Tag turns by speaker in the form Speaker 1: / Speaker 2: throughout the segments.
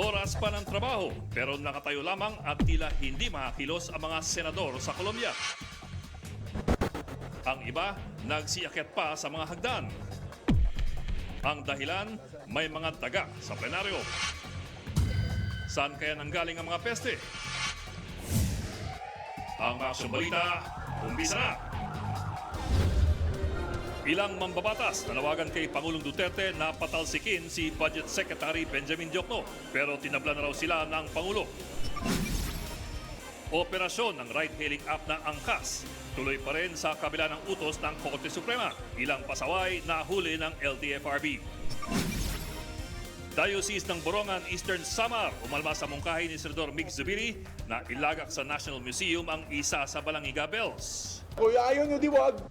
Speaker 1: Oras pa ng trabaho pero nakatayo lamang at tila hindi makakilos ang mga senador sa Colombia. Ang iba, nagsiakyat pa sa mga hagdan. Ang dahilan, may mga daga sa plenaryo. Saan kaya nanggaling ang mga peste? Ang Aksyon Balita, umpisa na! Ilang mambabatas nanawagan kay Pangulong Duterte na patalsikin si Budget Secretary Benjamin Diokno, pero tinabla na raw sila ng Pangulo. Operasyon ng ride-hailing app na Angkas, tuloy pa rin sa kabila ng utos ng Korte Suprema. Ilang pasaway na huli ng LTFRB. Diocese ng Borongan, Eastern Samar, umalma sa mungkahi ni Senador Mig Zubiri na ilagak sa National Museum ang isa sa Balangiga Bells.
Speaker 2: Kuya, ayaw nyo diwag!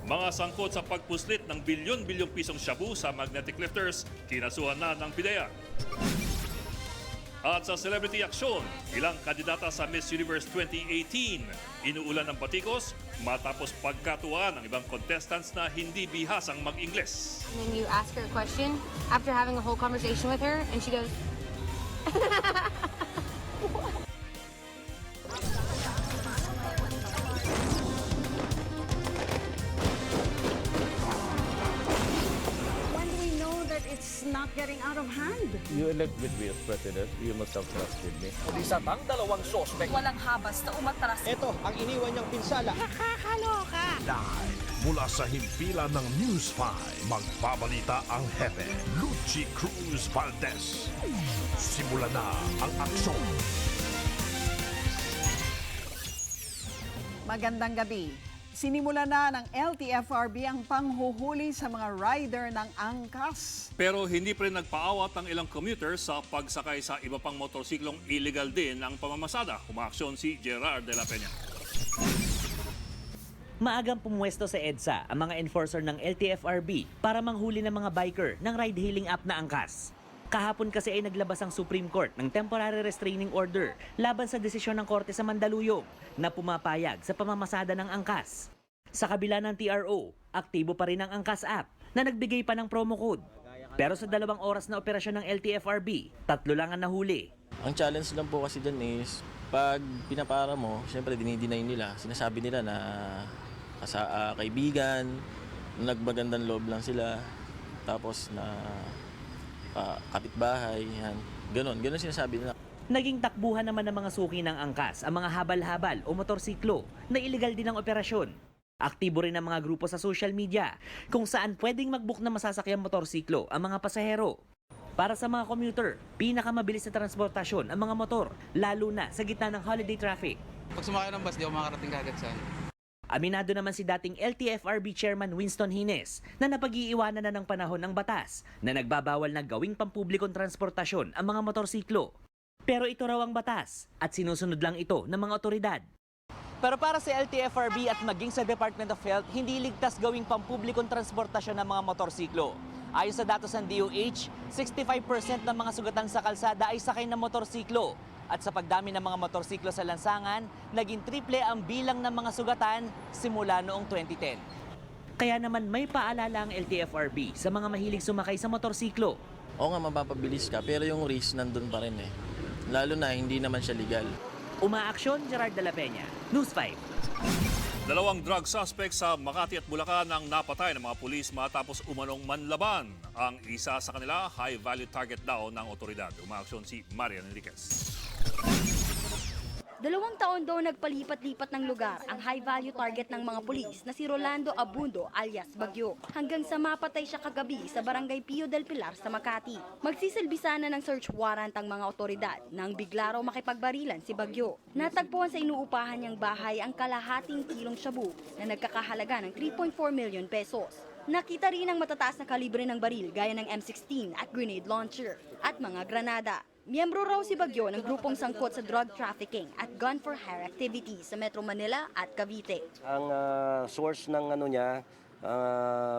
Speaker 1: Mga sangkot sa pagpuslit ng bilyon-bilyong pisong shabu sa magnetic lifters, kinasuhan na ng PIDEA. At sa Celebrity Aksyon, ilang kandidata sa Miss Universe 2018, inuulan ng batikos matapos pagkatuwaan ng ibang contestants na hindi bihasang mag-Ingles.
Speaker 3: And then you ask her a question after having a whole conversation with her, and she goes,
Speaker 4: When we know that it's not getting out of hand.
Speaker 5: You elected me as president, you must have trusted me.
Speaker 6: Isa pang dalawang sospek.
Speaker 7: Walang habas na umatras.
Speaker 6: Ito ang iniwan niyang pinsala.
Speaker 8: Live mula sa himpilan ng News 5, magbabalita ang hepe, Lucy Cruz Valdez. Simula na ang aksyon.
Speaker 4: Magandang gabi. Sinimula na ng LTFRB ang panghuhuli sa mga rider ng angkas.
Speaker 1: Pero hindi pa rin nagpaawat ang ilang commuters sa pagsakay sa iba pang motorsiklong illegal din ang pamamasada. Umaaksyon si Gerard de la Peña.
Speaker 9: Maagang pumuwesto sa EDSA ang mga enforcer ng LTFRB para manghuli ng mga biker ng ride-hailing app na Angkas. Kahapon kasi ay naglabas ang Supreme Court ng temporary restraining order laban sa desisyon ng Korte sa Mandaluyong na pumapayag sa pamamasada ng Angkas. Sa kabila ng TRO, aktibo pa rin ang Angkas app na nagbigay pa ng promo code. Pero sa 2 oras na operasyon ng LTFRB, 3 lang ang nahuli.
Speaker 5: Ang challenge lang po kasi dun is, pag pinapara mo, syempre dinideny nila. Sinasabi nila na kaibigan, nagbagandang loob lang sila, tapos na kapitbahay, yan. Ganon sinasabi nila.
Speaker 9: Naging takbuhan naman ng mga suki ng Angkas ang mga habal-habal o motorsiklo na iligal din ang operasyon. Aktibo rin ang mga grupo sa social media kung saan pwedeng mag-book na masasakyang motorsiklo ang mga pasahero. Para sa mga commuter, pinakamabilis na transportasyon ang mga motor, lalo na sa gitna ng holiday traffic.
Speaker 10: Pag sumakay ng bus, di ako makarating kagad saan.
Speaker 9: Aminado naman si dating LTFRB Chairman Winston Hines na napag-iiwanan na ng panahon ng batas na nagbabawal na gawing pampublikong transportasyon ang mga motorsiklo. Pero ito raw ang batas at sinusunod lang ito ng mga otoridad. Pero para sa LTFRB at maging sa Department of Health, hindi ligtas gawing pampublikong transportasyon ng mga motorsiklo. Ayon sa datos ng DOH, 65% ng mga sugatan sa kalsada ay sakay ng motorsiklo. At sa pagdami ng mga motorsiklo sa lansangan, naging triple ang bilang ng mga sugatan simula noong 2010. Kaya naman may paalala ang LTFRB sa mga mahilig sumakay sa motorsiklo.
Speaker 5: Oo nga, mapapabilis ka, pero yung risk nandun pa rin eh. Lalo na hindi naman siya legal.
Speaker 9: Umaaksyon, Gerard de la Peña, News 5.
Speaker 1: 2 drug suspects sa Makati at Bulacan ang napatay ng mga pulis matapos umanong manlaban. Ang isa sa kanila, high-value target daw ng otoridad. Umaaksyon si Marian Enriquez.
Speaker 7: 2 taon daw nagpalipat-lipat ng lugar ang high-value target ng mga pulis na si Rolando Abundo alias Bagyo hanggang sa mapatay siya kagabi sa barangay Pio del Pilar sa Makati. Magsisilbi sana ng search warrant ang mga otoridad nang bigla raw makipagbarilan si Bagyo. Natagpuan sa inuupahan niyang bahay ang kalahating kilong shabu na nagkakahalaga ng 3.4 million pesos. Nakita rin ang matataas na kalibre ng baril gaya ng M16 at grenade launcher at mga granada. Miyembro raw si Bagyo ng grupong sangkot sa drug trafficking at gun for hire activities sa Metro Manila at Cavite.
Speaker 6: Ang source ng niya,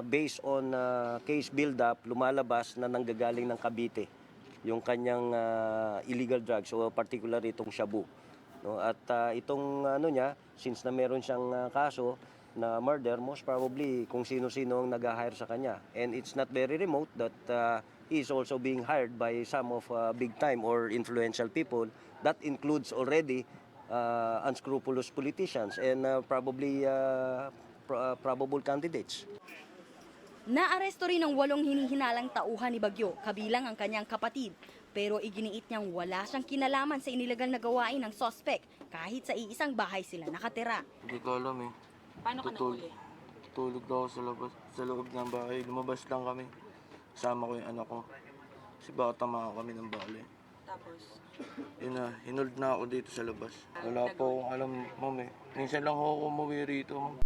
Speaker 6: based on case build-up, lumalabas na nanggagaling ng Cavite yung kanyang illegal drugs, so particularly itong shabu. No? At itong niya, since na meron siyang kaso na murder, most probably kung sino-sino ang nag-hire sa kanya. And it's not very remote that he is also being hired by some of big-time or influential people. That includes already unscrupulous politicians and probably probable candidates.
Speaker 7: Naaresto rin ang 8 hinihinalang tauhan ni Bagyo, kabilang ang kanyang kapatid. Pero iginiit niyang wala siyang kinalaman sa inilegal na gawain ng suspect kahit sa iisang bahay sila nakatira.
Speaker 5: Hindi ko alam eh.
Speaker 3: Paano ka nahuli?
Speaker 5: Tulog daw ako sa labas, sa loob ng bahay. Lumabas lang kami. Kasama ko yung anak ko. Kasi baka tamaan kami ng bali.
Speaker 3: Tapos?
Speaker 5: Yun na, hinold na ako dito sa labas. Wala po akong alam, ma'am eh. Minsan lang ako umuwi rito, ma'am.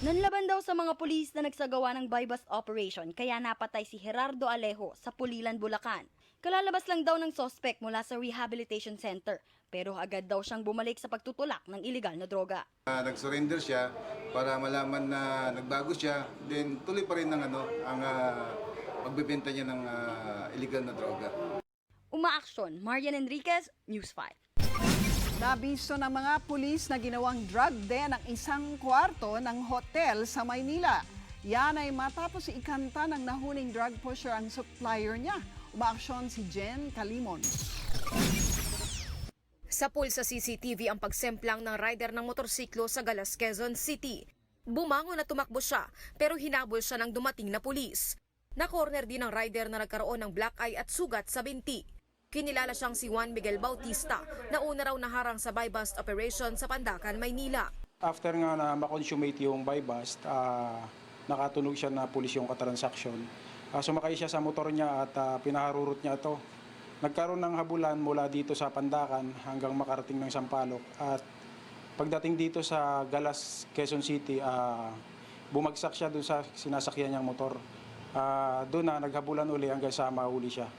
Speaker 7: Nanlaban daw sa mga pulis na nagsagawa ng buy-bust operation kaya napatay si Gerardo Alejo sa Pulilan, Bulacan. Kalalabas lang daw ng suspect mula sa rehabilitation center pero agad daw siyang bumalik sa pagtutulak ng iligal na droga.
Speaker 2: Nag-surrender siya para malaman na nagbago siya, then tuloy pa rin ng ang pagbebenta niya ng illegal na droga.
Speaker 7: Umaaksyon, Marian Enriquez, News 5.
Speaker 4: Nabisto ng mga pulis na ginawang drug den ang isang kwarto ng hotel sa Maynila. Yan ay matapos ikanta ng nahuling drug pusher ang supplier niya. Umaaksyon si Jen Calimon.
Speaker 11: Sa pool sa CCTV ang pagsemplang ng rider ng motorsiklo sa Galas, Quezon City. Bumangon na tumakbo siya pero hinabol siya ng dumating na pulis. Na-corner din ang rider na nagkaroon ng black eye at sugat sa binti. Kinilala siyang si Juan Miguel Bautista na una raw naharang sa buy-bust operation sa Pandacan, Maynila.
Speaker 10: After nga na ma-consummate yung buy-bust, nakatunog siya na pulis yung katransaksyon. Sumakay siya sa motor niya at pinaharurot niya ito. Nagkaroon ng habulan mula dito sa Pandacan hanggang makarating ng Sampaloc. At pagdating dito sa Galas, Quezon City, bumagsak siya doon sa sinasakyan niyang motor. Doon na naghabulan uli hanggang sa mahuli siya.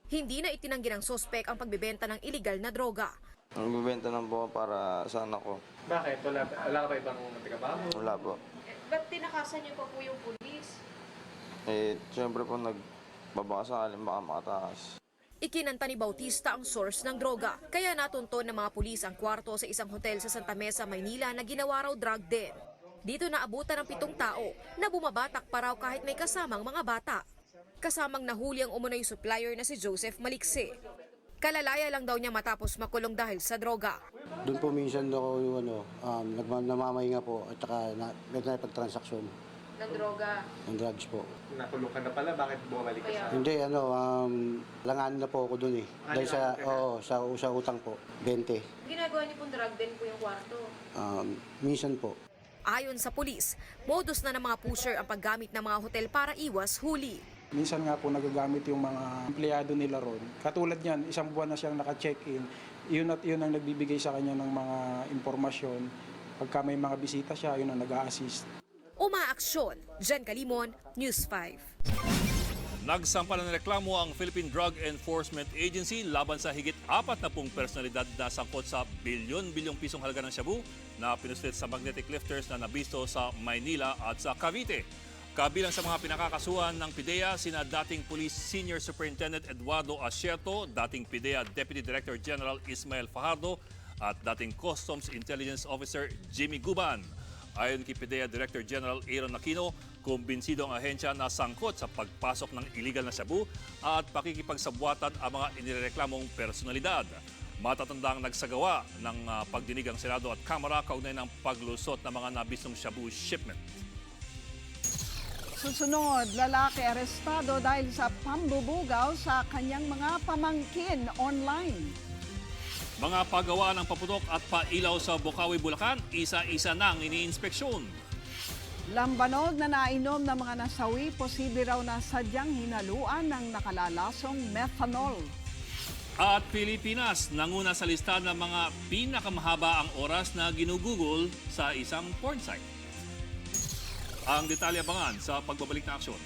Speaker 11: Hindi na itinanggi ng sospek ang pagbebenta ng illegal na droga.
Speaker 5: Nagbibenta ng buka para sa anak ko.
Speaker 10: Bakit? Wala ka ba ibang trabaho?
Speaker 5: Wala po.
Speaker 11: Ba't tinakasan niyo pa po yung pulis?
Speaker 5: Siyempre po nagbabaka sa alim baka makataas.
Speaker 11: Ikinanta ni Bautista ang source ng droga. Kaya natunton ng mga pulis ang kwarto sa isang hotel sa Santa Mesa, Maynila na ginawa raw drug den. Dito naabutan ng 7 tao na bumabatak pa raw kahit may kasamang mga bata. Kasamang nahuli ang umunoy supplier na si Joseph Malikse. Kalalaya lang daw niya matapos makulong dahil sa droga.
Speaker 12: Doon po minsan ako yung namamahinga po at saka may pagtransaksyon.
Speaker 11: Ng droga?
Speaker 12: Ng drugs po.
Speaker 10: Nakulong ka na pala, bakit bumalik ka sa...
Speaker 12: Hindi, langanin na po ako doon eh. Dahil sa utang po, 20.
Speaker 11: Ginagawa niyo pong drug den po yung kwarto?
Speaker 12: Minsan po.
Speaker 11: Ayon sa pulis, modus na ng mga pusher ang paggamit ng mga hotel para iwas huli.
Speaker 10: Minsan nga po nagagamit yung mga empleyado nila ron. Katulad niyan, 1 buwan na siyang naka-check-in. Yun at yun ang nagbibigay sa kanya ng mga impormasyon. Pagka may mga bisita siya, yun ang nag-a-assist.
Speaker 11: Umaaksyon, Jen Calimon, News 5.
Speaker 1: Nagsampa ng reklamo ang Philippine Drug Enforcement Agency laban sa higit 40 personalidad na sangkot sa bilyon-bilyong pisong halaga ng shabu na pinuslit sa magnetic lifters na nabisto sa Maynila at sa Cavite. Kabilang sa mga pinakakasuhan ng PIDEA, sina dating Police Senior Superintendent Eduardo Asierto, dating PIDEA Deputy Director General Ismael Fajardo at dating Customs Intelligence Officer Jimmy Guban. Ayon kay PIDEA Director General Aaron Aquino, kumbinsido ang ahensya na sangkot sa pagpasok ng iligal na shabu at pakikipagsabwatan ang mga inireklamong personalidad. Matatandang nagsagawa ng pagdinig ang Senado at Kamara kaugnay ng paglusot ng mga nabistong shabu shipment.
Speaker 4: Susunod, lalaki arestado dahil sa pambubugaw sa kanyang mga pamangkin online.
Speaker 1: Mga paggawa ng paputok at pailaw sa Bocaue, Bulacan, isa-isa nang iniinspeksyon.
Speaker 4: Lambanog na nainom ng mga nasawi, posible raw na sadyang hinaluan ng nakalalasong methanol.
Speaker 1: At Pilipinas, nanguna sa listahan ng mga pinakamahaba ang oras na ginugugol sa isang porn site. Ang detalye abangan sa pagbabalik na aksyon.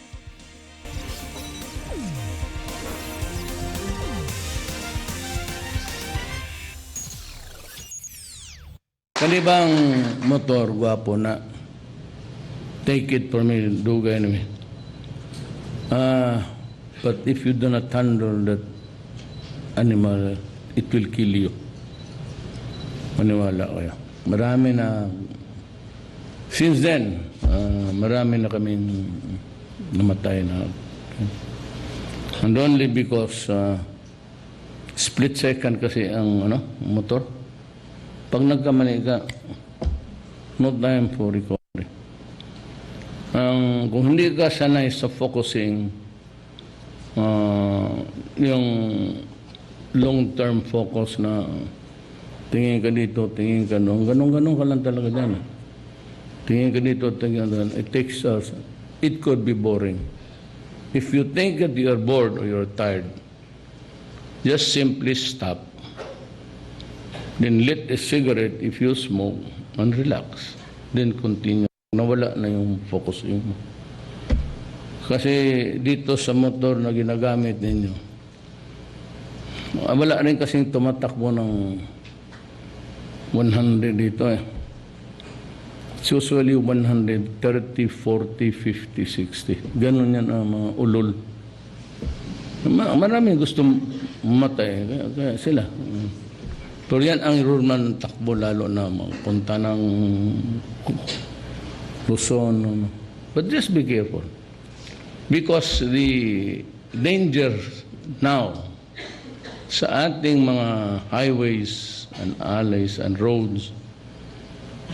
Speaker 13: Kanibang motor, gwapo na. Take it from me, duga anyway. But if you do not handle that animal, it will kill you. Maniwala kayo. Marami na, since then, marami na kaming namatay na. And only because split second kasi ang motor. Pag nagkamali ka, no time for recovery. Kung hindi ka sanay sa focusing, yung long-term focus na tingin ka dito, tingin ka doon, ganun ka lang talaga dyan. Tingin ka dito, tingin ka doon. It could be boring. If you think that you are bored or you're tired, just simply stop. Then lit a cigarette if you smoke and relax. Then continue. Nawala na yung focus mo. Kasi dito sa motor na ginagamit ninyo, wala rin kasing tumatakbo ng 100 dito eh. It's usually 130, 40, 50, 60. Ganon yan ang mga ulol. Maraming gusto mamatay. Kaya sila. Pero yan ang Roman takbo lalo na punta ng Luzon. But just be careful. Because the danger now sa ating mga highways and alleys and roads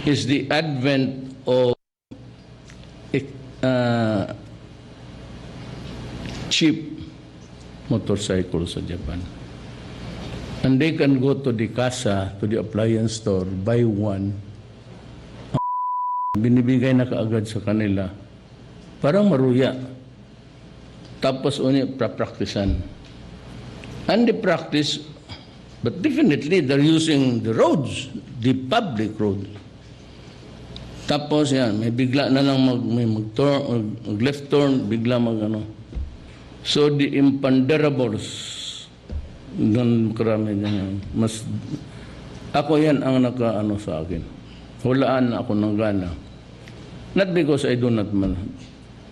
Speaker 13: is the advent of cheap motorcycles sa Japan. And they can go to the casa, to the appliance store, buy one. Binibigay na kaagad sa kanila. Parang maruya. Tapos practicean. And they practice, but definitely they're using the roads, the public roads. Tapos yan, may bigla na lang mag-turn, mag-left turn, bigla So the imponderables, doon karami yan. Ako yan ang sa akin. Hulaan ako ng gana. Not because I do not man.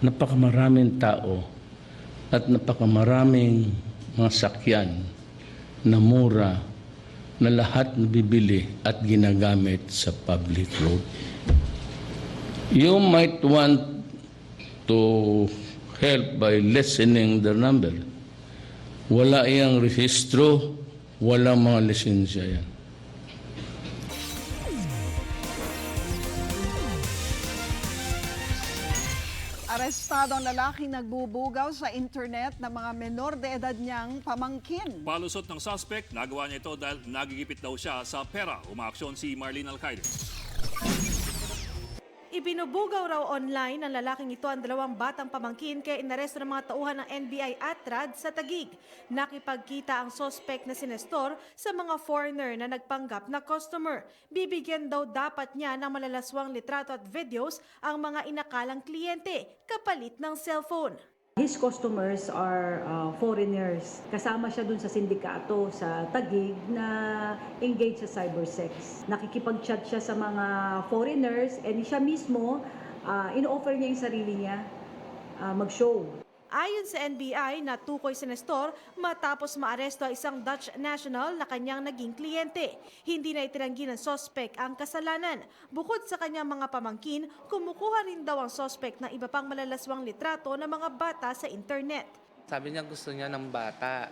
Speaker 13: Napakamaraming tao at napakamaraming mga sakyan na mura na lahat nabibili at ginagamit sa public road. You might want to help by lessening the number. Wala iyang rehistro, wala mga lisensya yan.
Speaker 4: Arestado ang lalaking nagbubugaw sa internet ng mga menor de edad niyang pamangkin.
Speaker 1: Palusot ng suspect, nagawa niya ito dahil nagigipit daw siya sa pera. Umaaksyon si Marlene Alcaide.
Speaker 14: Ibinubugaw raw online ng lalaking ito ang 2 batang pamangkin kaya inaresto ng mga tauhan ng NBI ATRAD sa Taguig. Nakipagkita ang suspect na si Nestor sa mga foreigner na nagpanggap na customer. Bibigyan daw dapat niya ng malalaswang litrato at videos ang mga inakalang kliyente kapalit ng cellphone.
Speaker 15: His customers are foreigners. Kasama siya dun sa sindikato sa Taguig na engaged sa cybersex. Nakikipag-chat siya sa mga foreigners and siya mismo, in-offer niya yung sarili niya mag-show.
Speaker 14: Ayon sa NBI, natukoy si Nestor matapos maaresto ang isang Dutch national na kanyang naging kliyente. Hindi na itinanggi ng sospek ang kasalanan. Bukod sa kanyang mga pamangkin, kumukuha rin daw ang sospek ng iba pang malalaswang litrato ng mga bata sa internet.
Speaker 16: Sabi niya gusto niya ng bata.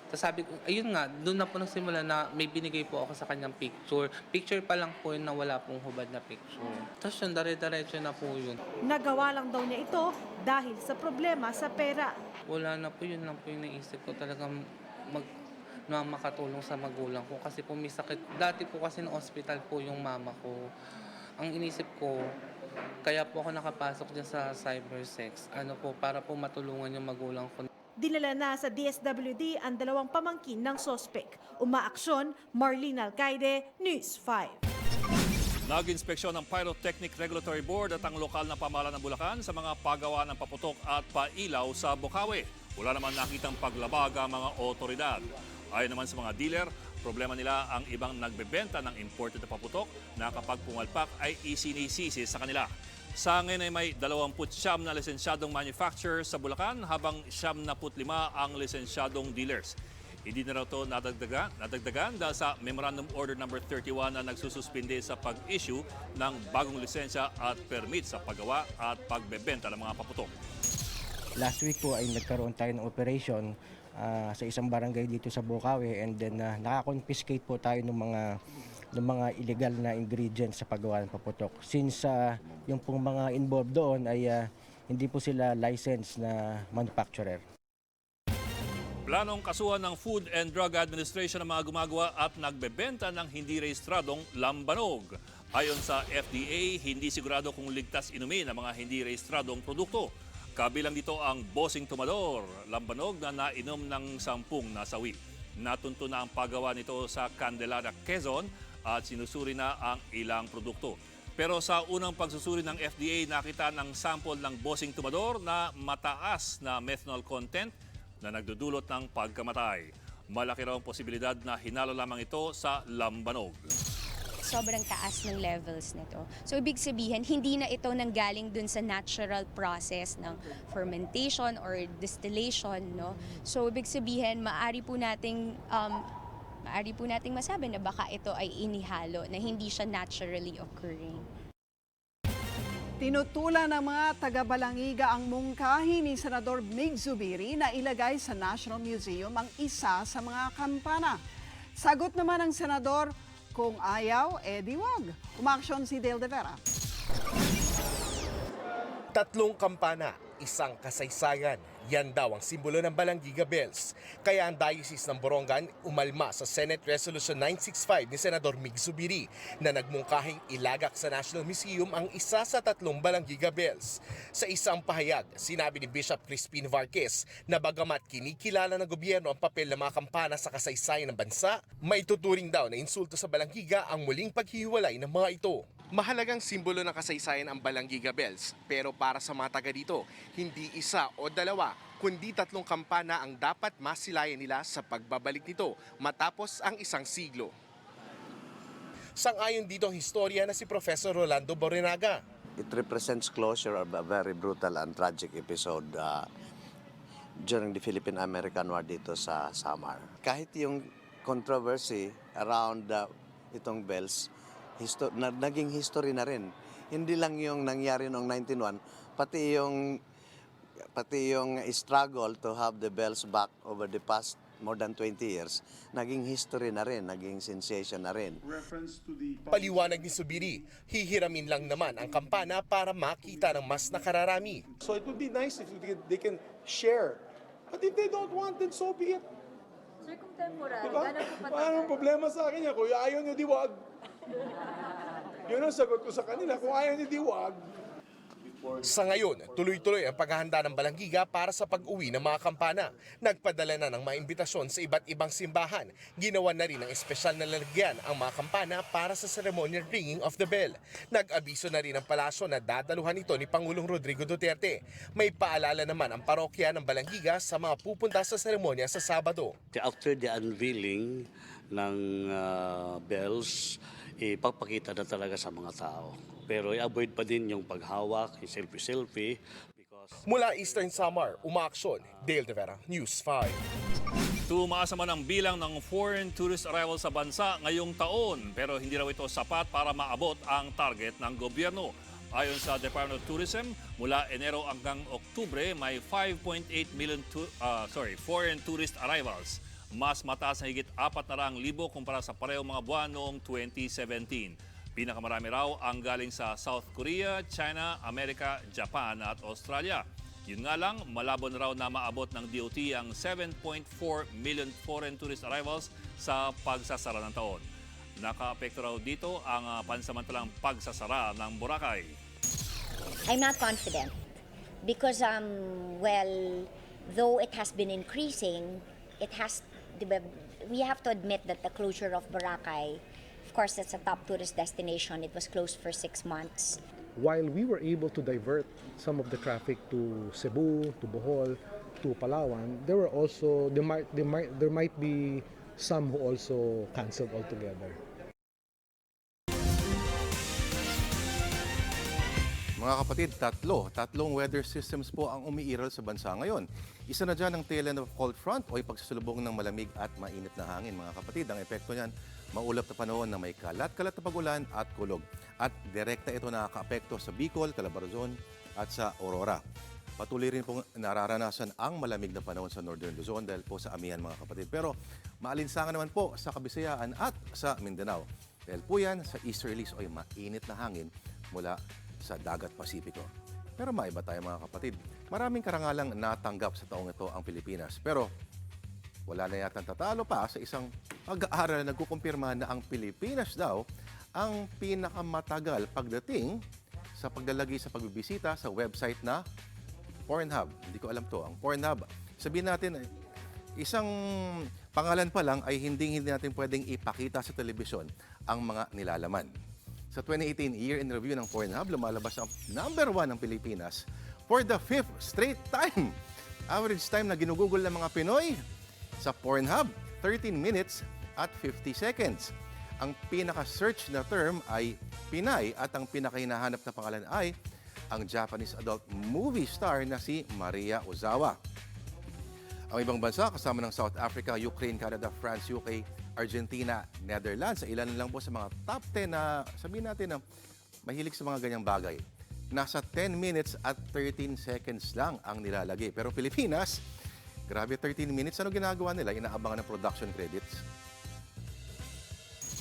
Speaker 16: Tapos sabi ko, ayun nga, doon na po nagsimula na may binigay po ako sa kanyang picture. Picture pa lang po yun na wala pong hubad na picture. Tapos yun, dire-diretso na po yun.
Speaker 14: Nagawa lang daw niya ito dahil sa problema sa pera.
Speaker 16: Wala na po, yun lang po yung naisip ko talagang na makatulong sa magulang ko. Kasi po may sakit. Dati po kasi ng hospital po yung mama ko. Ang inisip ko, kaya po ako nakapasok dyan sa cybersex. Para po matulungan yung magulang ko.
Speaker 14: Dinala na sa DSWD ang 2 pamangkin ng sospek. Umaaksyon, Marlene Alcaide, News 5.
Speaker 1: Nag-inspeksyon ng Pyrotechnic Regulatory Board at ang lokal na pamahalaan ng Bulacan sa mga paggawa ng paputok at pailaw sa Bukawi. Wala naman nakitang paglabag ang mga otoridad. Ayon naman sa mga dealer, problema nila ang ibang nagbebenta ng imported na paputok na kapag pumalpak ay isinisisi sa kanila. Sa ngayon ay may 29 na lisensyadong manufacturer sa Bulacan habang 75 ang lisensyadong dealers. Hindi na raw ito nadagdagan dahil sa Memorandum Order No. 31 na nagsususpinde sa pag-issue ng bagong lisensya at permit sa paggawa at pagbebenta ng mga paputok.
Speaker 17: Last week po ay nagkaroon tayo ng operation sa isang barangay dito sa Bukawi, and then nakakonfiscate po tayo ng mga illegal na ingredients sa paggawa ng paputok. Since yung pong mga involved doon ay hindi po sila licensed na manufacturer.
Speaker 1: Planong kasuhan ng Food and Drug Administration ang mga gumagawa at nagbebenta ng hindi rehistradong lambanog. Ayon sa FDA, hindi sigurado kung ligtas inumin ang mga hindi rehistradong produkto. Kabilang dito ang Bossing Tumador, lambanog na nainom ng 10 nasawi. Natunto na ang paggawa nito sa Candelaria, Quezon at sinusuri na ang ilang produkto. Pero sa unang pagsusuri ng FDA, nakita ng sample ng Bossing Tumador na mataas na methanol content na nagdudulot ng pagkamatay. Malaki raw ang posibilidad na hinalo lamang ito sa lambanog.
Speaker 18: Sobrang taas ng levels nito. So ibig sabihin, hindi na ito nanggaling dun sa natural process ng fermentation or distillation, no? So ibig sabihin, maaari po nating masabi na baka ito ay inihalo na hindi siya naturally occurring.
Speaker 4: Tinutulan ng mga taga-Balangiga ang mungkahi ni Senador Mig Zubiri na ilagay sa National Museum ang isa sa mga kampana. Sagot naman ng senador, kung ayaw, di wag. Umaksyon si Dale De Vera.
Speaker 19: 3 kampana, isang kasaysayan. Yan daw ang simbolo ng Balangiga Bells. Kaya ang Diocese ng Borongan umalma sa Senate Resolution 965 ni Senador Mig Zubiri na nagmungkahing ilagak sa National Museum ang isa sa 3 Balangiga Bells. Sa isang pahayag, sinabi ni Bishop Crispin Varquez na bagamat kinikilala ng gobyerno ang papel ng mga kampana sa kasaysayan ng bansa, may tuturing daw na insulto sa Balangiga ang muling paghihiwalay ng mga ito. Mahalagang simbolo ng kasaysayan ang Balangiga Bells, pero para sa mga taga dito, hindi isa o dalawa, kundi 3 kampana ang dapat masilayan nila sa pagbabalik nito matapos ang isang siglo. Sang-ayon dito ang historia na si Professor Rolando Borrenaga.
Speaker 20: It represents closure of a very brutal and tragic episode during the Philippine-American War dito sa Samar. Kahit yung controversy around itong bells, naging history na rin. Hindi lang yung nangyari noong 1901, pati yung struggle to have the bells back over the past more than 20 years, naging history na rin, naging sensation na rin.
Speaker 19: Paliwanag ni Zubiri, hihiramin lang naman ang kampana para makita ng mas nakararami.
Speaker 21: So it would be nice if they can share. But if they don't want, then so be it.
Speaker 22: Sir, kung temporary,
Speaker 21: diba? Anong problema sa akin yan? Kung ayaw nyo, di wag. Yun ang sagot ko sa kanila. Kung ayaw nyo, di wag.
Speaker 19: Sa ngayon, tuloy-tuloy ang paghahanda ng Balangiga para sa pag-uwi ng mga kampana. Nagpadala na ng mga imbitasyon sa iba't ibang simbahan. Ginawa na rin ng espesyal na lalagyan ang mga kampana para sa ceremonial ringing of the bell. Nag-abiso na rin ang palasyo na dadaluhan ito ni Pangulong Rodrigo Duterte. May paalala naman ang parokya ng Balangiga sa mga pupunta sa seremonya sa Sabado.
Speaker 23: After the unveiling ng bells, ipapakita na talaga sa mga tao. Pero i-avoid pa din yung paghawak, yung selfie-selfie.
Speaker 19: Mula Eastern Samar, Umaaksyon, Dale De Vera, News 5.
Speaker 1: Tumaas naman ang bilang ng foreign tourist arrival sa bansa ngayong taon, pero hindi raw ito sapat para maabot ang target ng gobyerno. Ayon sa Department of Tourism, mula Enero hanggang Oktubre may 5.8 million foreign tourist arrivals. Mas mataas na higit 400,000 kumpara sa parehong mga buwan noong 2017. Pinakamarami raw ang galing sa South Korea, China, Amerika, Japan at Australia. Yun nga lang, malabo na raw na maabot ng DOT ang 7.4 million foreign tourist arrivals sa pagsasara ng taon. Naka-apekto raw dito ang pansamantalang pagsasara ng Boracay.
Speaker 24: I'm not confident because, though it has been increasing, we have to admit that the closure of Boracay, of course, that's a top tourist destination. It was closed for 6 months.
Speaker 25: While we were able to divert some of the traffic to Cebu, to Bohol, to Palawan, there might be some who also canceled altogether.
Speaker 26: Mga kapatid, tatlong weather systems po ang umiiral sa bansa ngayon. Isa na dyan ang tail end of cold front o ipagsusulubong ng malamig at mainit na hangin. Mga kapatid, ang epekto niyan, maulap na panahon na may kalat-kalat na pagulan at kulog. At direkta ito nakaka-apekto sa Bicol, Calabarzon at sa Aurora. Patuloy rin pong nararanasan ang malamig na panahon sa Northern Luzon dahil po sa amihan mga kapatid. Pero maalinsangan naman po sa Kabisayaan at sa Mindanao. Dahil po yan sa easterlies o yung mainit na hangin mula sa Dagat Pasipiko. Pero maiba tayo mga kapatid. Maraming karangalang natanggap sa taong ito ang Pilipinas. Pero wala na yatang tatalo pa sa isang pag-aaral na nagkukumpirma na ang Pilipinas daw ang pinakamatagal pagdating sa paglalagay sa pagbibisita sa website na Pornhub. Hindi ko alam to, ang Pornhub. Sabihin natin, isang pangalan pa lang ay hindi natin pwedeng ipakita sa telebisyon ang mga nilalaman. Sa 2018 Year in Review ng Pornhub, lumalabas ang number 1 ng Pilipinas for the 5th straight time. Average time na ginugugol ng mga Pinoy sa Pornhub, 13 minutes at 50 seconds. Ang pinaka-search na term ay Pinay at ang pinaka-hinahanap na pangalan ay ang Japanese adult movie star na si Maria Ozawa. Ang ibang bansa kasama ng South Africa, Ukraine, Canada, France, UK, Argentina, Netherlands, ilan lang po sa mga top 10 na sabihin natin na mahilig sa mga ganyang bagay. Nasa 10 minutes at 13 seconds lang ang nilalagay. Pero Pilipinas, grabe 13 minutes. Ano ginagawa nila? Inaabangan ng production credits.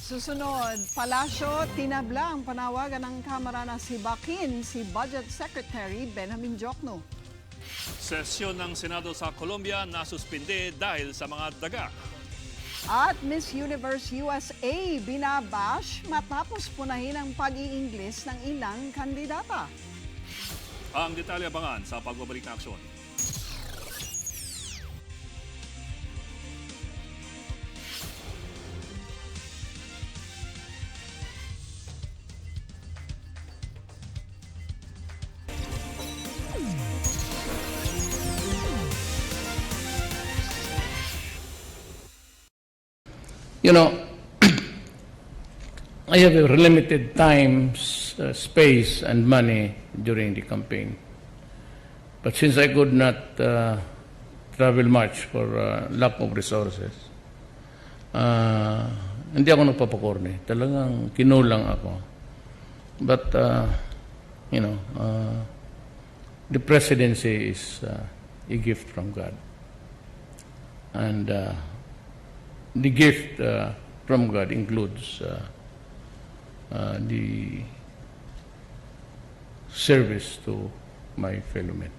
Speaker 4: Susunod, Palasyo, tinabla ang panawagan ng Kamara na sibakin si Budget Secretary Benjamin Jokno.
Speaker 1: Sesyon ng Senado sa Colombia nasuspinde dahil sa mga daga.
Speaker 4: At Miss Universe USA binabash matapos punahin ang pag-i-Ingles ng ilang kandidata.
Speaker 1: Ang detalye abangan sa pagbabalik na aksyon.
Speaker 13: You know, I have a limited time, space, and money during the campaign. But since I could not travel much for lack of resources, hindi ako nagpapakorne. Talagang kinulang ako. But, you know, the presidency is a gift from God. And the gift from God includes the service to my fellow men.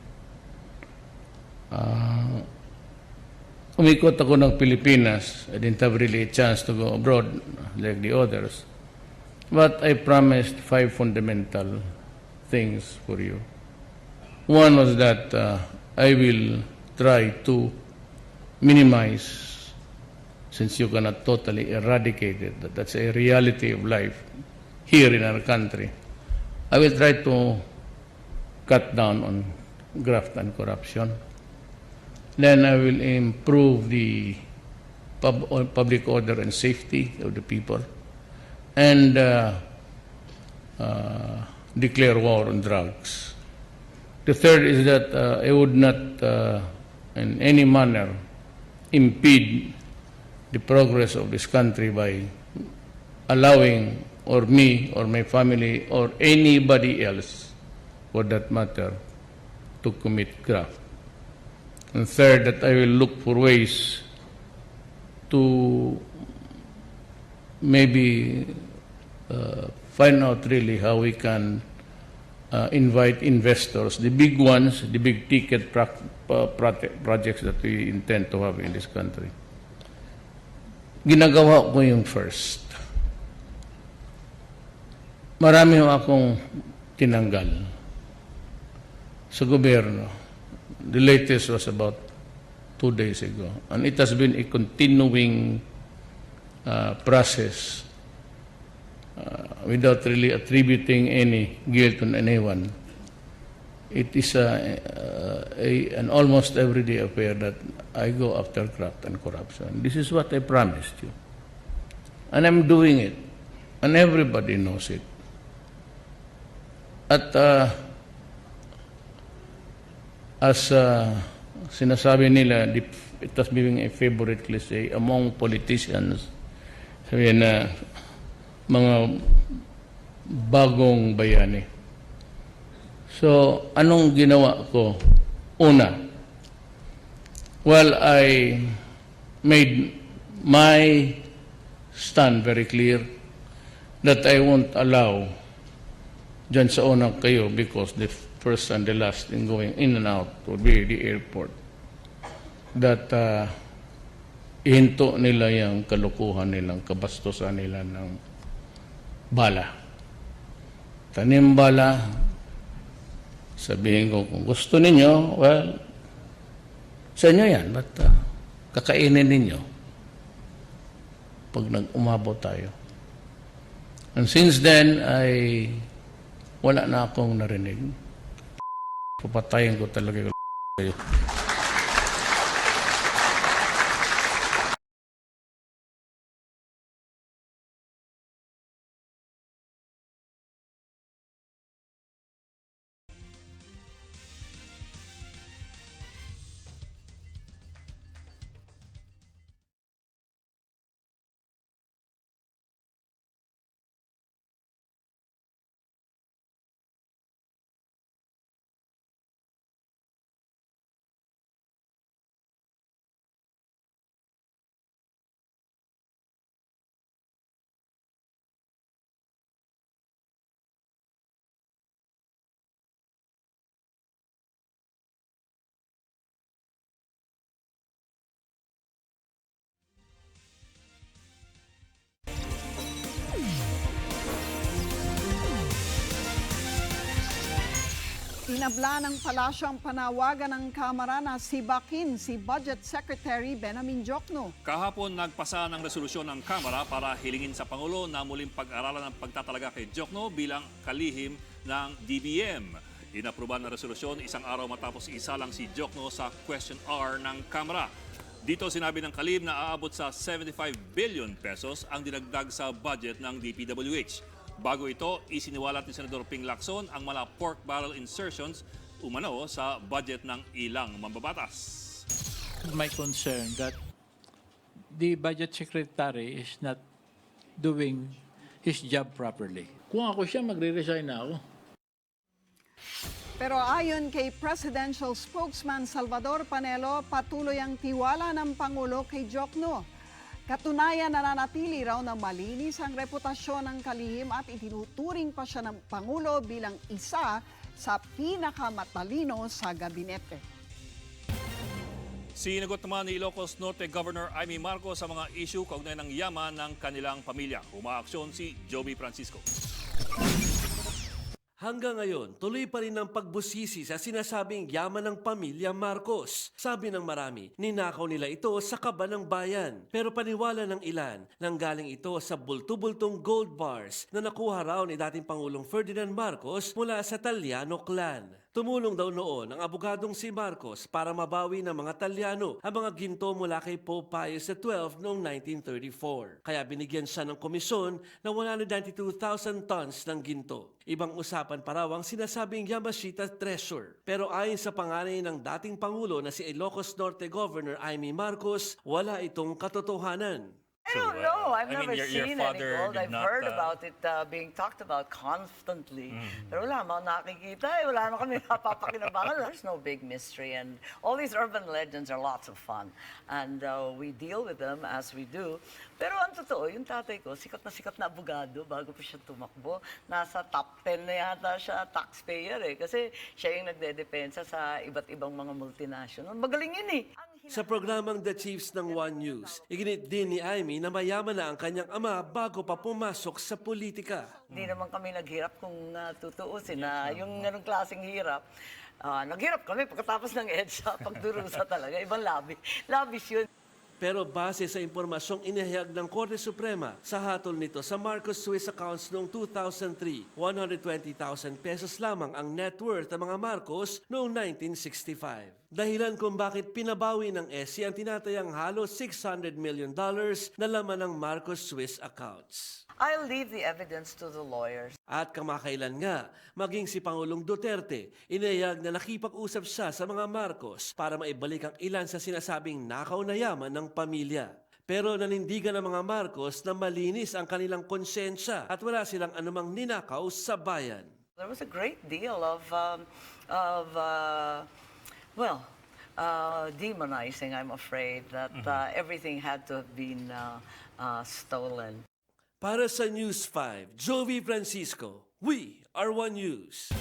Speaker 13: Umikot ako ng Pilipinas. I didn't have really a chance to go abroad like the others. But I promised 5 fundamental things for you. One was that I will try to minimize, since you cannot totally eradicate it, that's a reality of life here in our country. I will try to cut down on graft and corruption. Then I will improve the public order and safety of the people and declare war on drugs. The third is that I would not in any manner impede the progress of this country by allowing or me or my family or anybody else for that matter to commit graft. And third, that I will look for ways to maybe find out really how we can invite investors, the big ones, the big ticket projects that we intend to have in this country. Ginagawa ko yung first. Marami akong tinanggal sa gobyerno. The latest was about 2 days ago. And it has been a continuing process without really attributing any guilt on anyone. It is an almost everyday affair that I go after graft and corruption. This is what I promised you. And I'm doing it. And everybody knows it. At as sinasabi nila, it has been a favorite cliche among politicians, sabi na mga bagong bayani. So, anong ginawa ko? Una, well, I made my stand very clear that I won't allow dyan sa unang kayo because the first and the last in going in and out would be the airport. That ihinto nila yung kalukuhan nilang kabastusan nila ng bala. Tanim bala, sabihin ko, kung gusto ninyo, well, sa inyo yan, but kakainin ninyo pag nag-umabot tayo. And since then, wala na akong narinig. Papatayin ko talaga kayo.
Speaker 4: Tinabla ng palasyo ang panawagan ng Kamara na sibakin si Budget Secretary Benjamin Diokno.
Speaker 1: Kahapon nagpasa ng resolusyon ng Kamara para hilingin sa Pangulo na muling pag-aralan ang pagtatalaga kay Diokno bilang kalihim ng DBM. Inapruban ng resolusyon isang araw matapos isalang si Diokno sa Question R ng Kamara. Dito sinabi ng kalihim na aabot sa 75 billion pesos ang dinagdag sa budget ng DPWH. Bago ito, isiniwalat ni Senador Ping Lacson ang mga pork barrel insertions umano sa budget ng ilang mambabatas.
Speaker 2: My concern that the budget secretary is not doing his job properly. Kung ako siya, magre-resign na ako.
Speaker 4: Pero ayon kay Presidential Spokesman Salvador Panelo, patuloy ang tiwala ng Pangulo kay Diokno. Katunayan, nananatili raw na malinis ang reputasyon ng kalihim at itinuturing pa siya ng Pangulo bilang isa sa pinakamatalino sa gabinete.
Speaker 1: Sinagot naman ni Ilocos Norte Governor Amy Marcos sa mga issue kaugnay ng yaman ng kanilang pamilya. Umaaksyon si Joby Francisco.
Speaker 3: Hanggang ngayon, tuloy pa rin ang pagbusisi sa sinasabing yaman ng pamilya Marcos. Sabi ng marami, ninakaw nila ito sa kaba ng bayan. Pero paniwala ng ilan, nanggaling ito sa bultu-bultong gold bars na nakuha raw ni dating Pangulong Ferdinand Marcos mula sa Talyano clan. Tumulong daw noon ang abogadong si Marcos para mabawi ng mga Talyano ang mga ginto mula kay Pope Pius XII noong 1934. Kaya binigyan siya ng komisyon na 192,000 tons ng ginto. Ibang usapan pa raw ang sinasabing Yamashita Treasure. Pero ayon sa panganay ng dating Pangulo na si Ilocos Norte Governor Amy Marcos, wala itong katotohanan.
Speaker 6: I don't know. I've
Speaker 1: I mean,
Speaker 6: never
Speaker 1: your
Speaker 6: seen any
Speaker 1: father
Speaker 6: gold.
Speaker 1: did
Speaker 6: I've
Speaker 1: not,
Speaker 6: heard about it being talked about constantly. Pero wala naman nakikita. Wala naman kami napapakinabangan. There's no big mystery. And all these urban legends are lots of fun. And we deal with them as we do. Pero ang totoo, yung tatay ko, sikat na abogado bago pa siya tumakbo. Nasa top 10 na yata siya taxpayer eh. Kasi siya yung nagdedepensa sa iba't ibang mga multinational. Magaling yun eh.
Speaker 3: Sa programang The Chiefs ng One News, iginit din ni Amy na mayaman na ang kanyang ama bago pa pumasok sa politika.
Speaker 6: Hindi naman kami naghirap kung tutuusin na yung ganong klaseng hirap. Naghirap kami pagkatapos ng EDSA, pagdurusa talaga. Ibang labis yun.
Speaker 3: Pero base sa impormasyong inihayag ng Korte Suprema sa hatol nito sa Marcos Swiss accounts noong 2003, 120,000 pesos lamang ang net worth ng mga Marcos noong 1965. Dahilan kung bakit pinabawi ng SC ang tinatayang halos $600 million na laman ng Marcos Swiss accounts.
Speaker 6: I'll leave the evidence to the lawyers.
Speaker 3: At kamakailan nga, maging si Pangulong Duterte, inihayag na nakipag-usap siya sa mga Marcos para maibalik ang ilan sa sinasabing nakaw na yaman ng pamilya. Pero nanindigan ng mga Marcos na malinis ang kanilang konsensya at wala silang anumang ninakaw sa bayan.
Speaker 6: There was a great deal demonizing, I'm afraid, that everything had to have been stolen.
Speaker 3: Para sa News 5, Joey Francisco, we are One News.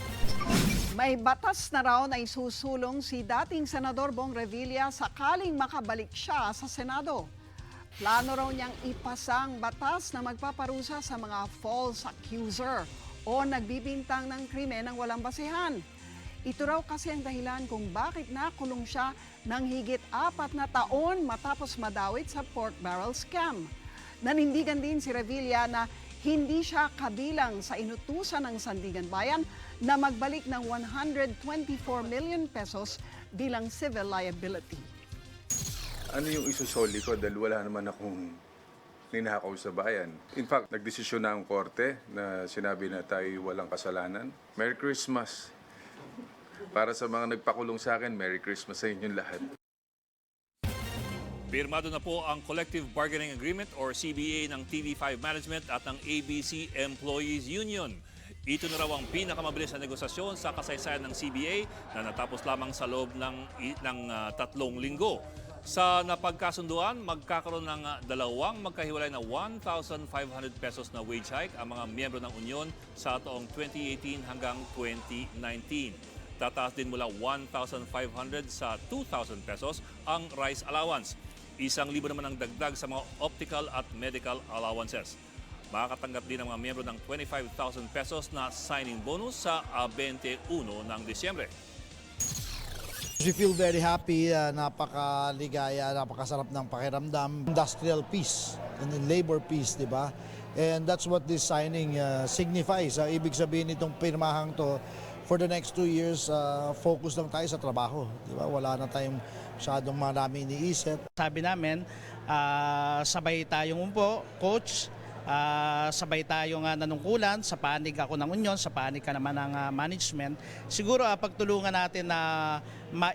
Speaker 4: May batas na raw na isusulong si dating Senador Bong Revilla sakaling makabalik siya sa Senado. Plano raw niyang ipasang batas na magpaparusa sa mga false accuser o nagbibintang ng krimen ng walang basihan. Ito raw kasi ang dahilan kung bakit nakulong siya ng higit 4 na taon matapos madawit sa pork barrel scam. Nanindigan din si Revilla na hindi siya kabilang sa inutusan ng Sandigan Bayan na magbalik ng 124 million pesos bilang civil liability.
Speaker 21: Ano yung isusoli ko dahil wala naman akong ninakaw sa bayan. In fact, nagdesisyon na ang korte na sinabi na tayo walang kasalanan. Merry Christmas. Para sa mga nagpakulong sa akin, Merry Christmas sa inyong lahat.
Speaker 1: Pirmado na po ang Collective Bargaining Agreement or CBA ng TV5 Management at ng ABC Employees Union. Ito na raw ang pinakamabilis na negosasyon sa kasaysayan ng CBA na natapos lamang sa loob ng 3 linggo. Sa napagkasunduan, magkakaroon ng dalawang magkahiwalay na 1,500 pesos na wage hike ang mga miyembro ng Union sa taong 2018 hanggang 2019. Tataas din mula 1,500 sa 2,000 pesos ang rice allowance. 1,000 naman ang dagdag sa mga optical at medical allowances. Makakatanggap din ang mga miyembro ng 25,000 pesos na signing bonus sa 21 ng Disyembre.
Speaker 5: We feel very happy, napakaligaya, napakasarap ng pakiramdam. Industrial peace and labor peace, di ba? And that's what this signing signifies. Ibig sabihin itong pirmahang to, for the next 2 years, focus lang tayo sa trabaho. Di ba? Wala na tayong masyadong marami iniisip.
Speaker 7: Sabi namin, sabay tayong coach, sabay tayong nanungkulan, sa panig ako ng union, sa panig ka naman ng management. Siguro pagtulungan natin na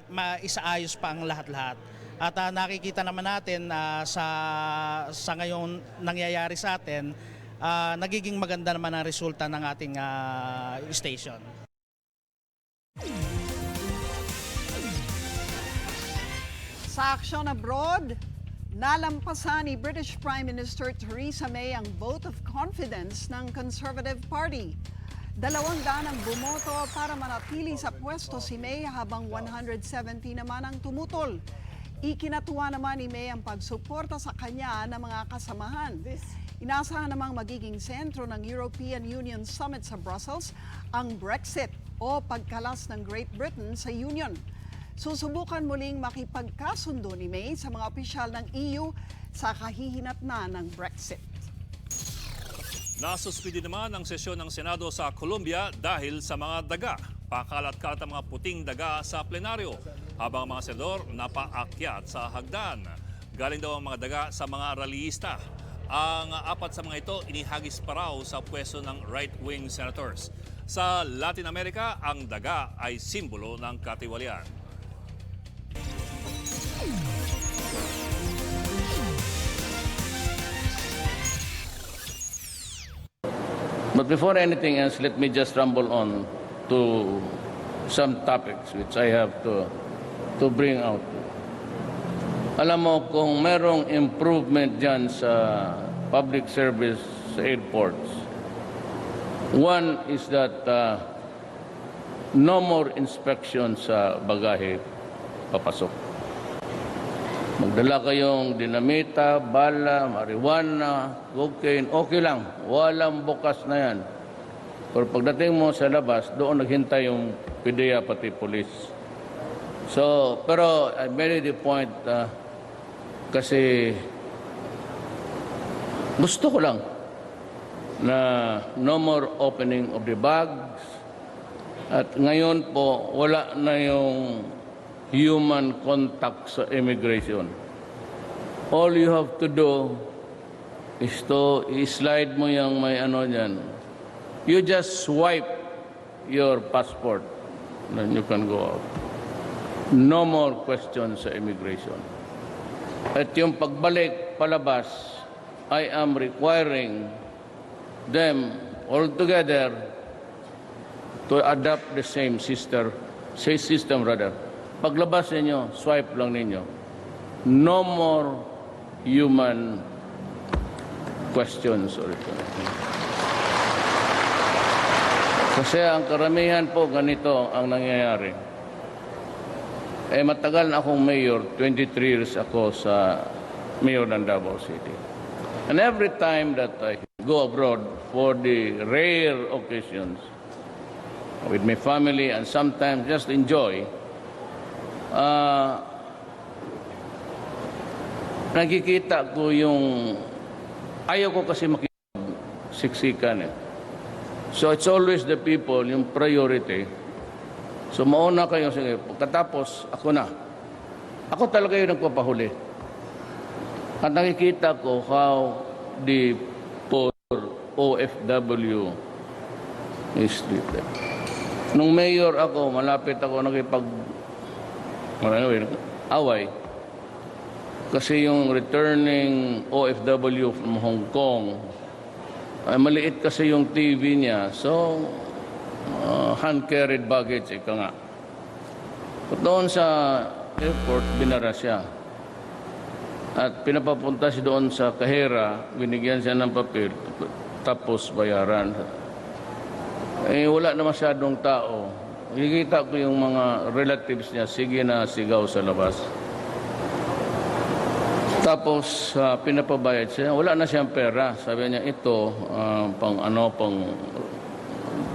Speaker 7: maisaayos pa ang lahat-lahat. At nakikita naman natin sa ngayon nangyayari sa atin, nagiging maganda naman ang resulta ng ating station.
Speaker 4: Sa Aksyon Abroad, nalampasan ni British Prime Minister Theresa May ang vote of confidence ng Conservative Party. 200 ang bumoto para manatili sa pwesto si May habang 170 naman ang tumutol. Ikinatuwa naman ni May ang pagsuporta sa kanya ng mga kasamahan. Inasahan namang magiging sentro ng European Union Summit sa Brussels ang Brexit o pagkalas ng Great Britain sa Union. Susubukan muling makipagkasundo ni May sa mga opisyal ng EU sa kahihinatnan ng Brexit.
Speaker 1: Nasuspindi naman ang sesyon ng Senado sa Colombia dahil sa mga daga. Pakalat-kalat ang mga puting daga sa plenaryo habang ang mga senador napaakyat sa hagdan. Galing daw ang mga daga sa mga rallyista. Ang 4 sa mga ito inihagis pa raw sa pwesto ng right-wing senators. Sa Latin America, ang daga ay simbolo ng katiwalian.
Speaker 13: But before anything else, let me just rumble on to some topics which I have to bring out. Alam mo, kung merong improvement dyan sa public service sa airports, one is that no more inspection sa bagahe papasok. Magdala kayong dinamita, bala, marijuana, cocaine, okay lang. Walang bukas na yan. Pero pagdating mo sa labas, doon naghintay yung PDEA pati police. So, pero I made the point kasi gusto ko lang na no more opening of the bags. At ngayon po, wala na yung human contact sa immigration. All you have to do is to slide mo yung may ano dyan. You just swipe your passport, then you can go out. No more questions sa immigration. At yung pagbalik palabas, I am requiring them altogether to adopt the same system rather. Paglabas ninyo, swipe lang ninyo. No more human questions. Kasi ang karamihan po ganito ang nangyayari. Matagal na akong mayor, 23 years ako sa mayor ng Davao City. And every time that I go abroad for the rare occasions with my family and sometimes just enjoy, nakikita ko yung ayaw ko kasi makisiksikan eh. So it's always the people, yung priority. So mauna kayo, sige, pagkatapos ako na. Ako talaga yung nagpapahuli. At nakikita ko how the poor OFW is treated. Nung mayor ako, malapit ako away. Kasi yung returning OFW from Hong Kong, ay maliit kasi yung TV niya. So, hand-carried baggage, ika nga. At doon sa airport, binara siya. At pinapapunta siya doon sa kahera, binigyan siya ng papel, tapos bayaran. Wala na masyadong tao. Nakikita ko yung mga relatives niya, sige na sigaw sa labas. Tapos pinapabayad siya. Wala na siyang pera. Sabi niya, ito pang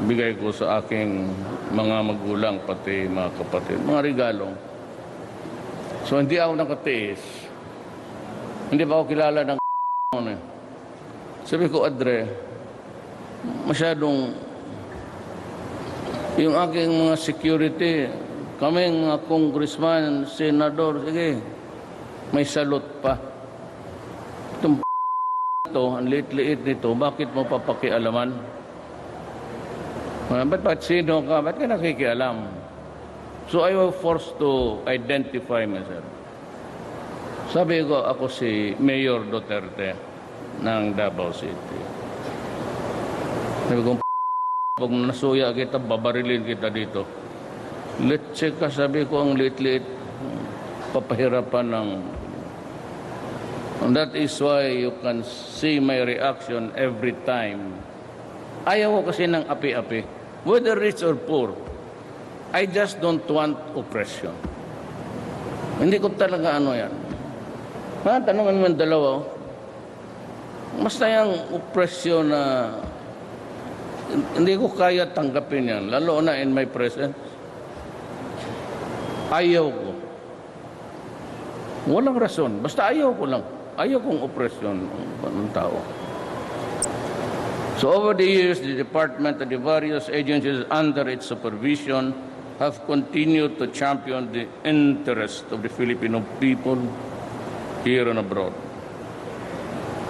Speaker 13: bigay ko sa aking mga magulang, pati mga kapatid. Mga regalo. So hindi ako nakatiis. Hindi pa ako kilala ng Sabi ko, Adre, masyadong yung aking mga security, kaming mga congressman, senador, sige, may salot pa. Itong ito, ang liit-liit nito, bakit mo papakialaman? Ba't sino ka? Ba't ka nakikialam? So I was forced to identify myself. Sabi ko, ako si Mayor Duterte ng Davao City. Sabi ko, pag nasuya kita, babarilin kita dito. Let's ka, sabi ko, ang liit-liit, papahirapan ng... And that is why you can see my reaction every time. Ayaw ko kasi ng api-api. Whether rich or poor, I just don't want oppression. Hindi ko talaga yan. Tanungan mo yung dalawa. Basta yung oppression na hindi ko kaya tanggapin yan, lalo na in my presence. Ayaw ko. Walang rason. Basta ayaw ko lang. Ayaw kong oppression ng tao. So over the years, the department and the various agencies under its supervision have continued to champion the interest of the Filipino people here and abroad.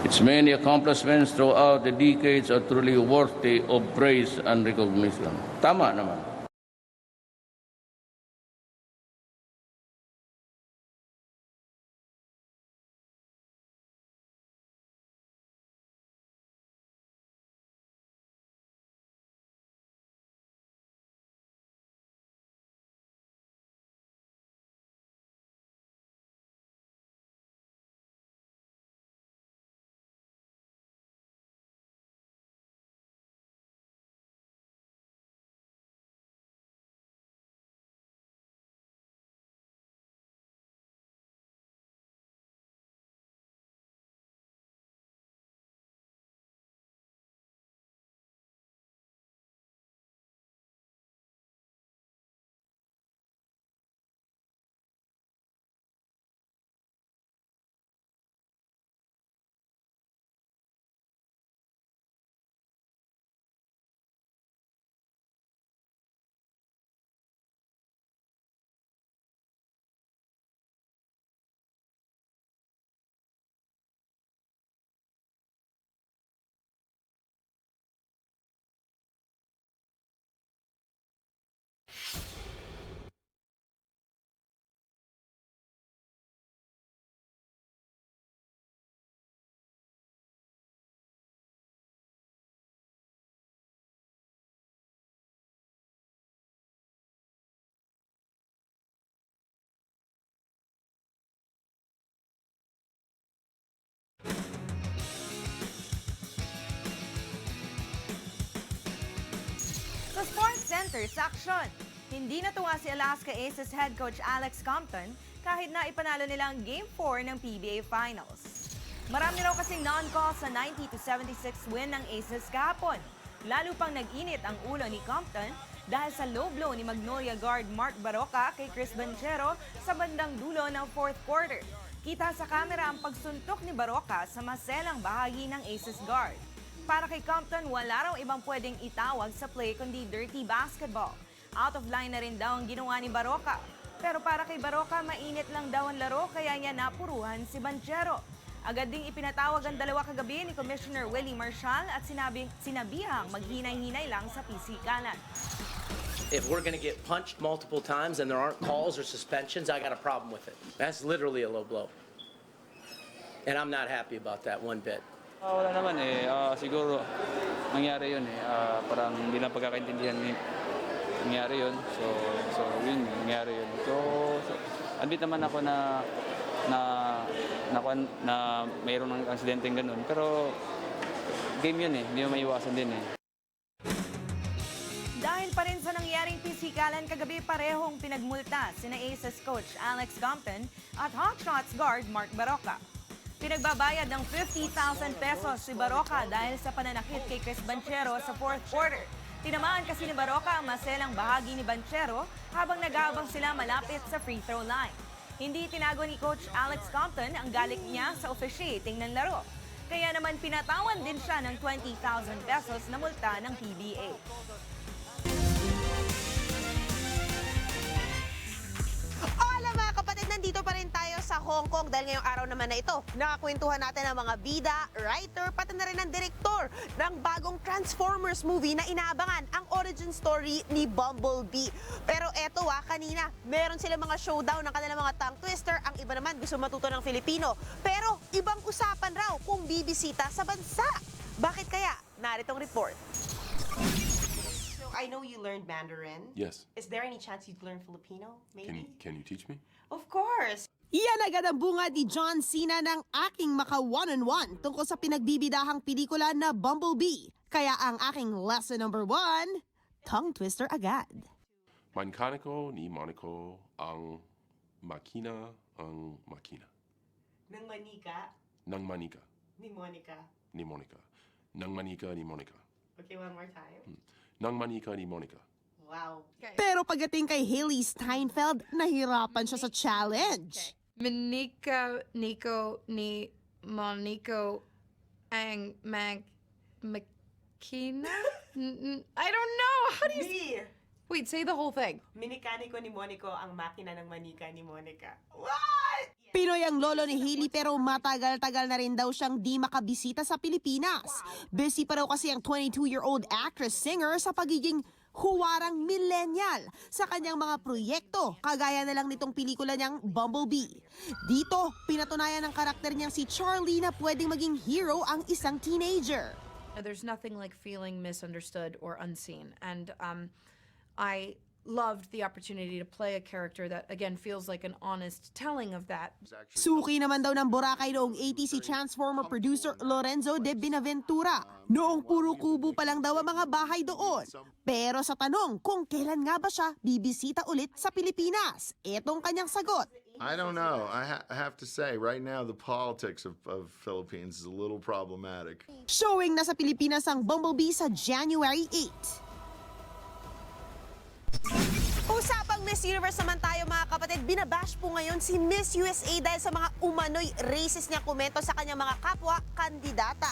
Speaker 13: Its many accomplishments throughout the decades are truly worthy of praise and recognition. Tama naman.
Speaker 8: after sa Aksyon. Hindi natuwa si Alaska Aces head coach Alex Compton kahit na ipanalo nila ang Game 4 ng PBA Finals. Marami raw kasing non-call sa 90-76 win ng Aces kahapon. Lalo pang nag-init ang ulo ni Compton dahil sa low blow ni Magnolia guard Mark Baroca kay Chris Banchero sa bandang dulo ng fourth quarter. Kita sa camera ang pagsuntok ni Baroca sa maselang bahagi ng Aces guard. Para kay Compton, wala raw ibang pwedeng itawag sa play kundi dirty basketball. Out of line na rin daw ang ginawa ni Baroca. Pero para kay Baroca, mainit lang daw ang laro kaya niya napuruhan si Banchero. Agad ding ipinatawag ang dalawa kagabi ni Commissioner Willie Marshall at sinabihang maghinay-hinay lang sa pisikalan.
Speaker 9: If we're going to get punched multiple times and there aren't calls or suspensions, I got a problem with it. That's literally a low blow. And I'm not happy about that one bit.
Speaker 10: Wala naman siguro nangyari yun parang hindi lang pagkakaintindihan nangyari yun. So yun, nangyari yun. So admit naman ako na mayroon ng aksidenteng ganun. Pero game yun hindi mo maiwasan din
Speaker 8: Dahil pa rin sa nangyaring pisikalan kagabi, parehong pinagmulta sina Aces coach Alex Compton at Hawkshots guard Mark Baroca. Pinagbabayad ng 50,000 pesos si Baroca dahil sa pananakit kay Chris Banchero sa fourth quarter. Tinamaan kasi ni Baroca ang maselang bahagi ni Banchero habang nag-aabang sila malapit sa free throw line. Hindi tinago ni Coach Alex Compton ang galit niya sa officiating ng laro. Kaya naman pinatawan din siya ng 20,000 pesos na multa ng PBA.
Speaker 11: Hola mga kapatid, nandito pa rin tayo sa Hong Kong dahil ngayong araw naman na ito, nakakwentuhan natin ang mga bida, writer, pati na rin ang direktor ng bagong Transformers movie na inaabangan, ang origin story ni Bumblebee. Pero eto kanina, meron silang mga showdown ng kanilang mga tongue twister, ang iba naman gusto matuto ng Filipino. Pero ibang usapan raw kung bibisita sa bansa. Bakit kaya? Naritong report.
Speaker 12: I know you learned Mandarin.
Speaker 21: Yes.
Speaker 12: Is there any chance you'd learn Filipino, maybe?
Speaker 21: Can you teach me?
Speaker 12: Of course.
Speaker 11: Iyan agad ang bunga ni John Cena ng aking maka one-on-one tungkol sa pinagbibidahang pelikula na Bumblebee. Kaya ang aking lesson number 1, tongue twister agad.
Speaker 21: Mankaniko ni Monaco ang makina ang makina.
Speaker 12: Nang manika.
Speaker 21: Nang manika.
Speaker 12: Ni Monica.
Speaker 21: Ni Monica. Nang manika ni Monica.
Speaker 12: Okay, one more time.
Speaker 21: Nang manika ni Monica.
Speaker 12: Wow.
Speaker 11: Pero pagdating kay Hailey Steinfeld, nahirapan siya sa challenge.
Speaker 15: Manika, Nico, ni Monico, ang makina? I don't know. How do you... Wait, say the whole thing.
Speaker 12: Minikaniko ni Monico ang makina ng manika ni Monica. What?
Speaker 11: Pinoy ang lolo ni Hailey pero matagal-tagal na rin daw siyang di makabisita sa Pilipinas. Busy pa raw kasi ang 22-year-old actress-singer sa pagiging huwarang millennial sa kanyang mga proyekto, kagaya na lang nitong pelikula niyang Bumblebee. Dito, pinatunayan ng karakter niyang si Charlie na pwedeng maging hero ang isang teenager.
Speaker 15: There's nothing like feeling misunderstood or unseen. And I loved the opportunity to play a character that, again, feels like an honest telling of that.
Speaker 11: Suki naman daw ng Boracay noong 80 si Transformer producer Lorenzo de Binaventura. Noong puro kubo pa lang daw ang mga bahay doon. Pero sa tanong kung kailan nga ba siya bibisita ulit sa Pilipinas, etong kanyang sagot.
Speaker 27: I don't know. I have to say, right now, the politics of Philippines is a little problematic.
Speaker 11: Showing na sa Pilipinas ang Bumblebee sa January 8. Usapang Miss Universe naman tayo mga kapatid, binabash po ngayon si Miss USA dahil sa mga umano'y racist niya komento sa kanyang mga kapwa-kandidata.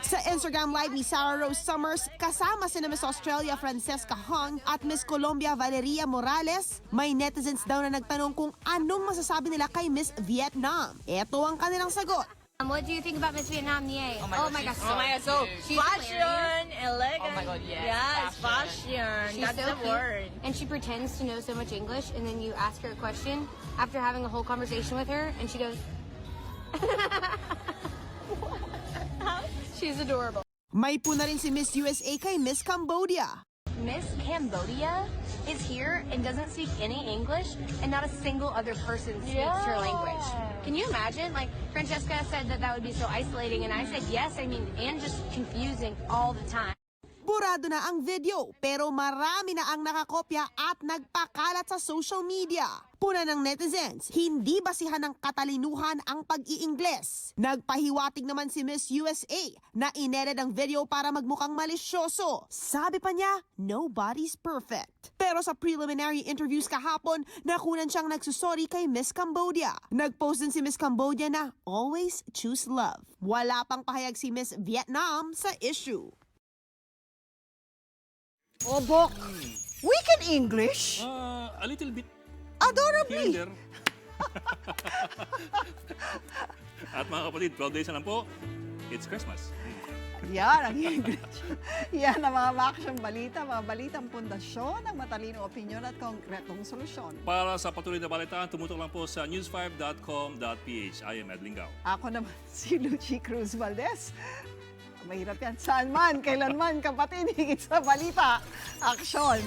Speaker 11: Sa Instagram Live ni Sarah Rose Summers, kasama si Miss Australia Francesca Hong at Miss Colombia Valeria Morales, may netizens daw na nagtanong kung anong masasabi nila kay Miss Vietnam. Ito ang kanilang sagot.
Speaker 28: What do you think about Miss Vietnam Nie?
Speaker 29: Oh my god, so
Speaker 28: she's
Speaker 29: fashion,
Speaker 28: hilarious.
Speaker 29: elegant.
Speaker 28: Oh my god, yes.
Speaker 29: Yes, fashion.
Speaker 28: She's
Speaker 29: That's
Speaker 28: so
Speaker 29: the
Speaker 28: cute,
Speaker 29: word.
Speaker 28: and she pretends to know so much English, and then you ask her a question after having a whole conversation with her, and she goes, she's adorable.
Speaker 11: May puna rin si Miss USA kay Miss Cambodia.
Speaker 28: Miss Cambodia is here and doesn't speak any English, and not a single other person speaks her language. Can you imagine? Like, Francesca said that would be so isolating, and I said yes, and just confusing all the time.
Speaker 11: Burado na ang video pero marami na ang nakakopya at nagpakalat sa social media. Puna ng netizens, hindi basihan ng katalinuhan ang pag-iingles. Nagpahiwatig naman si Miss USA na inedit ang video para magmukhang malisyoso. Sabi pa niya, nobody's perfect. Pero sa preliminary interviews kahapon, nakunan siyang nagsusorry kay Miss Cambodia. Nagpost din si Miss Cambodia na always choose love. Wala pang pahayag si Miss Vietnam sa issue.
Speaker 4: Obok, we can English.
Speaker 1: A little bit.
Speaker 4: Adorably.
Speaker 1: Here and there. At mga kapatid, 12 days na lang po. It's Christmas.
Speaker 4: Yan ang English. Yan ang mga Aksyon balita, mga balitang pundasyon ng matalinong opinyon at konkretong solusyon.
Speaker 1: Para sa patuloy na balitaan, tumutok lang po sa news5.com.ph. I am Ed Lingao.
Speaker 4: Ako naman si Lucy Cruz Valdez. Mahirap yan. Saan man, kailanman, kapatid, higit sa balita. Aksyon!